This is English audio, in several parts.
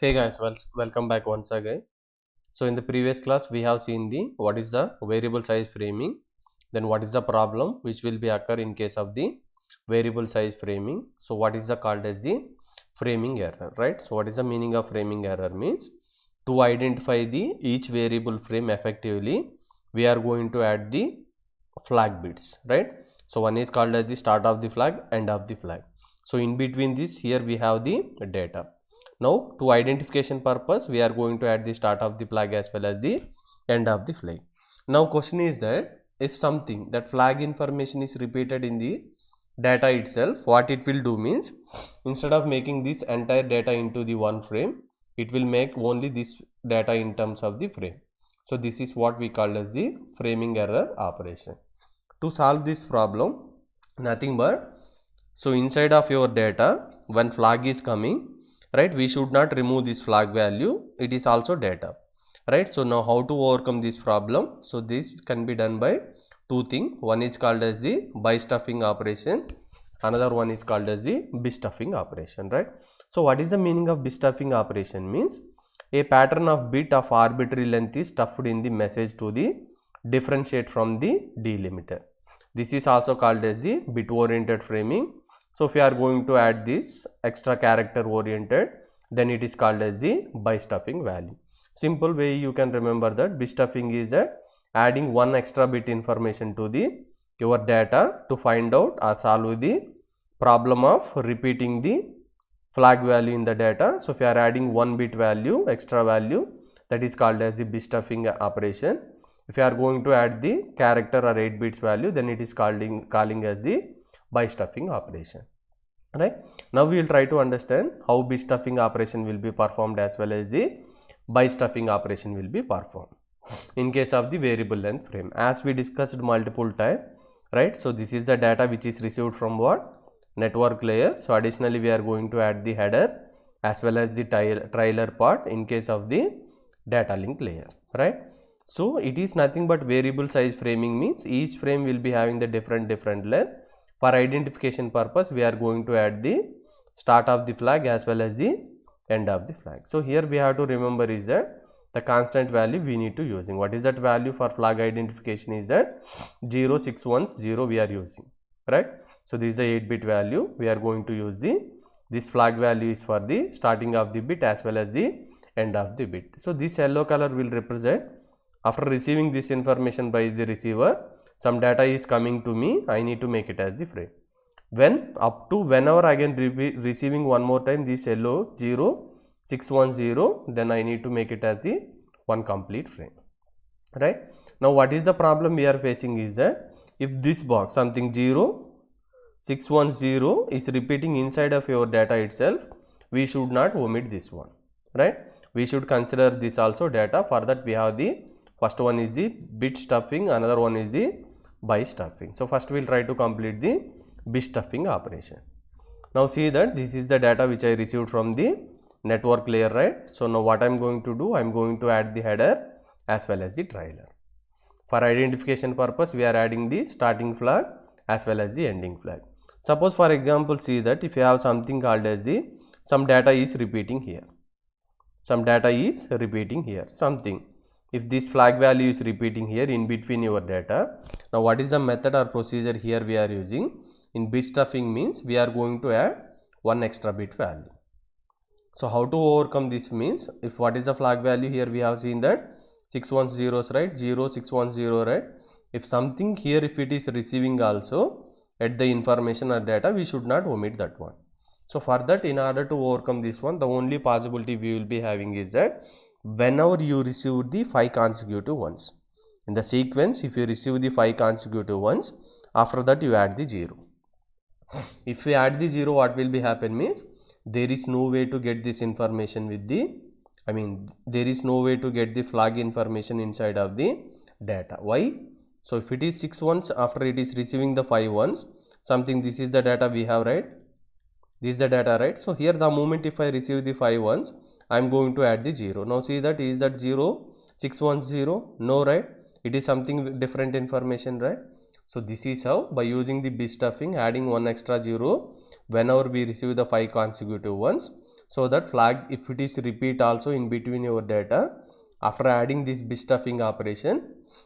Hey guys, welcome back once again. So in the previous class we have seen the what is the variable size framing, then what is the problem which will be occur in case of the variable size framing. So what is the called as the framing error, right? So what is the meaning of framing error means to identify the each variable frame effectively we are going to add the flag bits, right? So one is called as the start of the flag, end of the flag. So in between this here we have the data. Now to identification purpose we are going to add the start of the flag as well as the end of the flag. Now question is that if something that flag information is repeated in the data itself, what it will do means instead of making this entire data into the one frame, it will make only this data in terms of the frame. So this is what we call as the framing error operation. To solve this problem, nothing but so inside of your data when flag is coming, right, we should not remove this flag value, it is also data, right? So now how to overcome this problem? So this can be done by two things. One is called as the by stuffing operation, another one is called as the bit stuffing operation, right? So what is the meaning of bit stuffing operation means a pattern of bit of arbitrary length is stuffed in the message to the differentiate from the delimiter. This is also called as the bit oriented framing. So if you are going to add this extra character oriented, then it is called as the by stuffing value. Simple way you can remember that bit stuffing is that adding one extra bit information to the your data to find out or solve the problem of repeating the flag value in the data. So if you are adding one bit value, extra value, that is called as the bit stuffing operation. If you are going to add the character or 8 bits value, then it is calling as the by stuffing operation, right? Now we will try to understand how bit stuffing operation will be performed as well as the by stuffing operation will be performed in case of the variable length frame, as we discussed multiple times, right? So this is the data which is received from what network layer. So additionally we are going to add the header as well as the trailer part in case of the data link layer, right? So it is nothing but variable size framing means each frame will be having the different length. For identification purpose we are going to add the start of the flag as well as the end of the flag. So here we have to remember is that the constant value we need to using. What is that value for flag identification is that 0610 we are using, right? So this is the 8-bit value we are going to use this flag value is for the starting of the bit as well as the end of the bit. So this yellow color will represent after receiving this information by the receiver, some data is coming to me, I need to make it as the frame. When up to whenever again receiving one more time this yellow 0610, then I need to make it as the one complete frame, right? Now what is the problem we are facing is that if this box something 0610 is repeating inside of your data itself, we should not omit this one, right? We should consider this also data. For that we have the first one is the bit stuffing, another one is the by stuffing. So first we will try to complete the bit stuffing operation. Now see that this is the data which I received from the network layer, right? So now what I am going to do, I am going to add the header as well as the trailer. For identification purpose we are adding the starting flag as well as the ending flag. Suppose for example see that if you have something called as the some data is repeating here, something, if this flag value is repeating here in between your data. Now what is the method or procedure here we are using? In bit stuffing means we are going to add one extra bit value. So how to overcome this means, if what is the flag value here we have seen that 610, right? 0610, right? If something here if it is receiving also at the information or data, we should not omit that one. So for that, in order to overcome this one, the only possibility we will be having is that whenever you receive the 5 consecutive ones in the sequence, if you receive the 5 consecutive ones, after that you add the 0. If we add the 0, what will be happen means there is no way to get this information with the, there is no way to get the flag information inside of the data. Why? So if it is 6 ones, after it is receiving the 5 ones, something, this is the data we have, right? This is the data, right? So here the moment if I receive the 5 ones, I am going to add the 0. Now see that, is that 0610? No, right? It is something different information, right? So this is how, by using the bit stuffing, adding one extra 0 whenever we receive the 5 consecutive ones. so that flag, if it is repeat also in between your data, after adding this bit stuffing operation,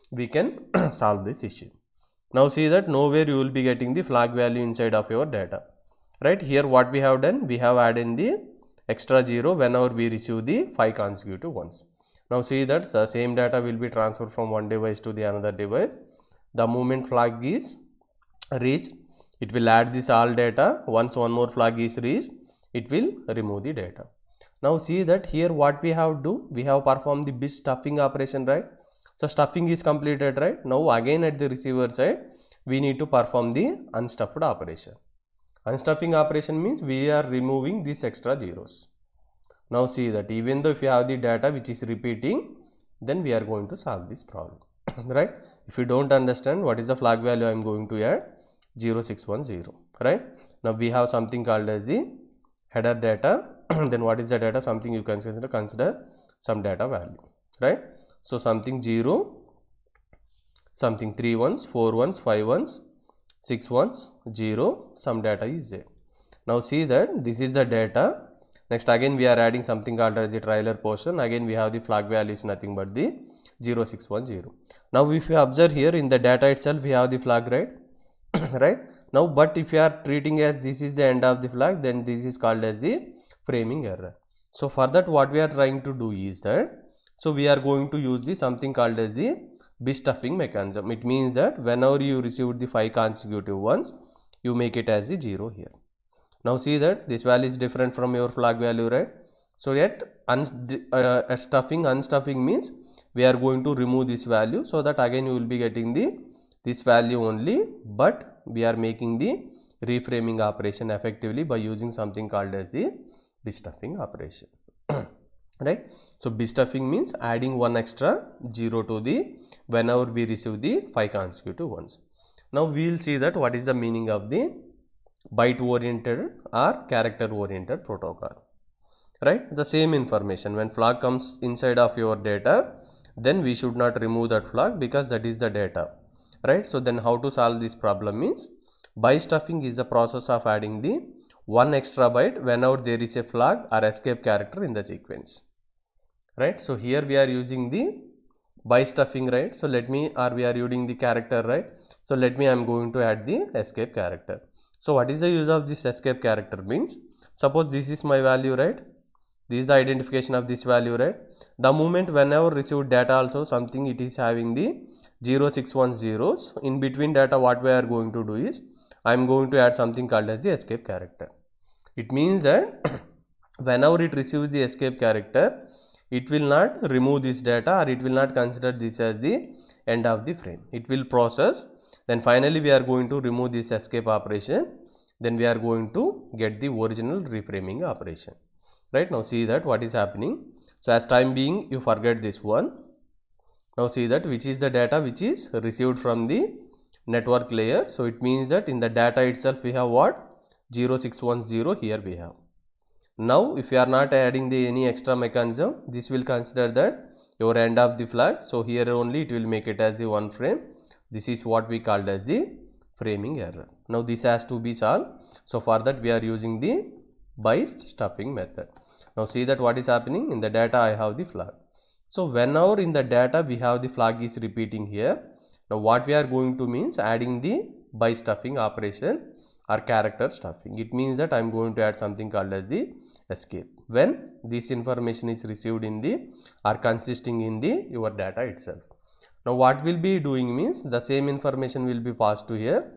we can solve this issue. Now see that nowhere you will be getting the flag value inside of your data, right? Here what we have done, we have added the extra 0 whenever we receive the 5 consecutive ones. Now see that the same data will be transferred from one device to the another device. The moment flag is reached, it will add this all data. Once one more flag is reached, it will remove the data. Now see that here what we have do, we have performed the bit stuffing operation, right? So stuffing is completed, right? Now again at the receiver side, we need to perform the unstuffed operation. Unstuffing operation means we are removing these extra zeros. Now see that even though if you have the data which is repeating, then we are going to solve this problem, right? If you don't understand what is the flag value, I am going to add 0610, right? Now we have something called as the header data. Then what is the data? Something you can consider some data value, right? So something 0, something 3 ones, 4 ones, 5 ones, 6 ones, 0, some data is there. Now see that this is the data. Next again we are adding something called as the trailer portion. Again we have the flag value is nothing but the 0610. Now if you observe here in the data itself, we have the flag, right? Right? Now but if you are treating as this is the end of the flag, then this is called as the framing error. So for that what we are trying to do is that, so we are going to use the something called as the bit stuffing mechanism. It means that whenever you receive the 5 consecutive ones, you make it as the 0 here. Now see that this value is different from your flag value, right? So yet unstuffing means we are going to remove this value, so that again you will be getting this value only, but we are making the reframing operation effectively by using something called as the bit stuffing operation. Right? So bit stuffing means adding one extra 0 to the whenever we receive the 5 consecutive ones. Now we will see that what is the meaning of the byte oriented or character oriented protocol, right? The same information, when flag comes inside of your data, then we should not remove that flag because that is the data, right? So then how to solve this problem means, byte stuffing is the process of adding the one extra byte whenever there is a flag or escape character in the sequence, right? So here we are using the byte stuffing, right? So let me, or we are using the character, right? So let me, I am going to add the escape character. So what is the use of this escape character means, suppose this is my value, right? This is the identification of this value, right? The moment whenever received data also something, it is having the 0610s in between data, what we are going to do is, I am going to add something called as the escape character. It means that whenever it receives the escape character, it will not remove this data, or it will not consider this as the end of the frame. It will process, then finally we are going to remove this escape operation, then we are going to get the original reframing operation, right? Now see that what is happening. So as time being you forget this one. Now see that which is the data which is received from the network layer. So it means that in the data itself we have what? 0610 here we have. Now if you are not adding the any extra mechanism, this will consider that your end of the flag. So here only it will make it as the one frame. This is what we called as the framing error. Now this has to be solved. So for that we are using the byte stuffing method. Now see that what is happening in the data, I have the flag. So whenever in the data we have the flag is repeating here. Now what we are going to means adding the byte stuffing operation or character stuffing. It means that I am going to add something called as the escape when this information is received in the or consisting in the your data itself. Now what will be doing means the same information will be passed to here.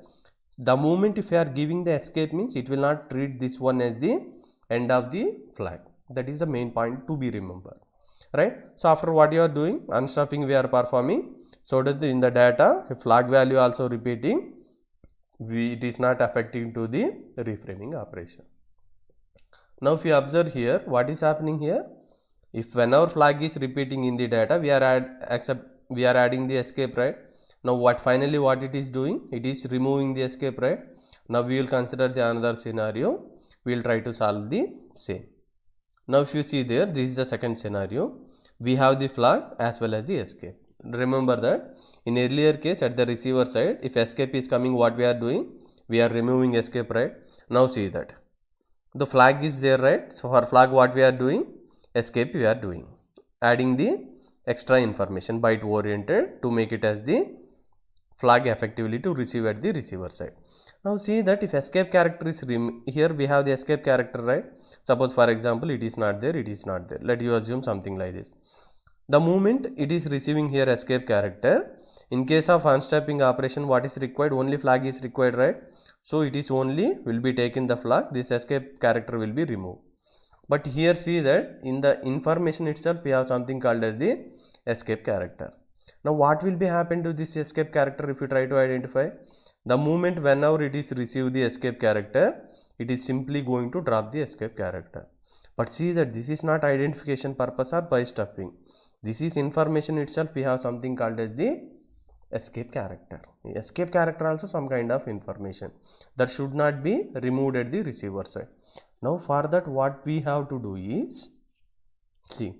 The moment if you are giving the escape means it will not treat this one as the end of the flag. That is the main point to be remembered, right? So after what you are doing, unstuffing we are performing, so that in the data if flag value also repeating, it is not affecting to the reframing operation. Now if you observe here what is happening here, if whenever flag is repeating in the data, we are adding the escape, right? Now what finally what it is doing, it is removing the escape, right? Now we will consider the another scenario, we will try to solve the same. Now if you see there, this is the second scenario, we have the flag as well as the escape. Remember that in earlier case at the receiver side, if escape is coming, what we are doing, we are removing escape, right? Now see that the flag is there, right? So for flag what we are doing, escape we are doing, adding the extra information byte oriented to make it as the flag effectively to receive at the receiver side. Now see that if escape character is here we have the escape character, right? Suppose for example it is not there, it is not there. Let you assume something like this. The moment it is receiving here escape character, in case of unstepping operation what is required, only flag is required, right? So it is only will be taken the flag, this escape character will be removed. But here see that in the information itself we have something called as the escape character. Now what will be happen to this escape character if you try to identify? The moment whenever it is receive the escape character, it is simply going to drop the escape character. But see that this is not identification purpose or by stuffing. This is information itself, we have something called as the escape character. Escape character also some kind of information that should not be removed at the receiver side. Now for that what we have to do is, see,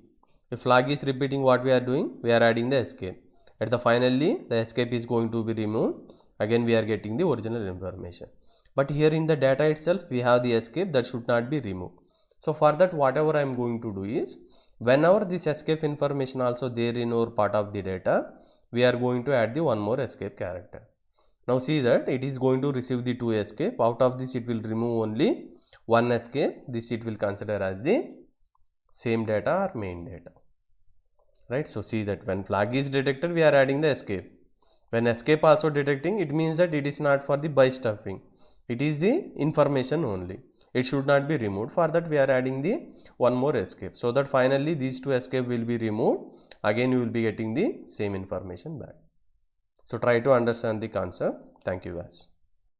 if flag is repeating what we are doing, we are adding the escape. At the finally the escape is going to be removed, again we are getting the original information. But here in the data itself we have the escape that should not be removed. So for that whatever I am going to do is, whenever this escape information also there in our part of the data, we are going to add the one more escape character. Now see that it is going to receive the 2 escape. Out of this it will remove only 1 escape. This it will consider as the same data or main data, right? So see that when flag is detected we are adding the escape. When escape also detecting, it means that it is not for the by stuffing. It is the information only. It should not be removed. For that we are adding the one more escape, so that finally these 2 escape will be removed. Again you will be getting the same information back. So try to understand the concept. Thank you guys.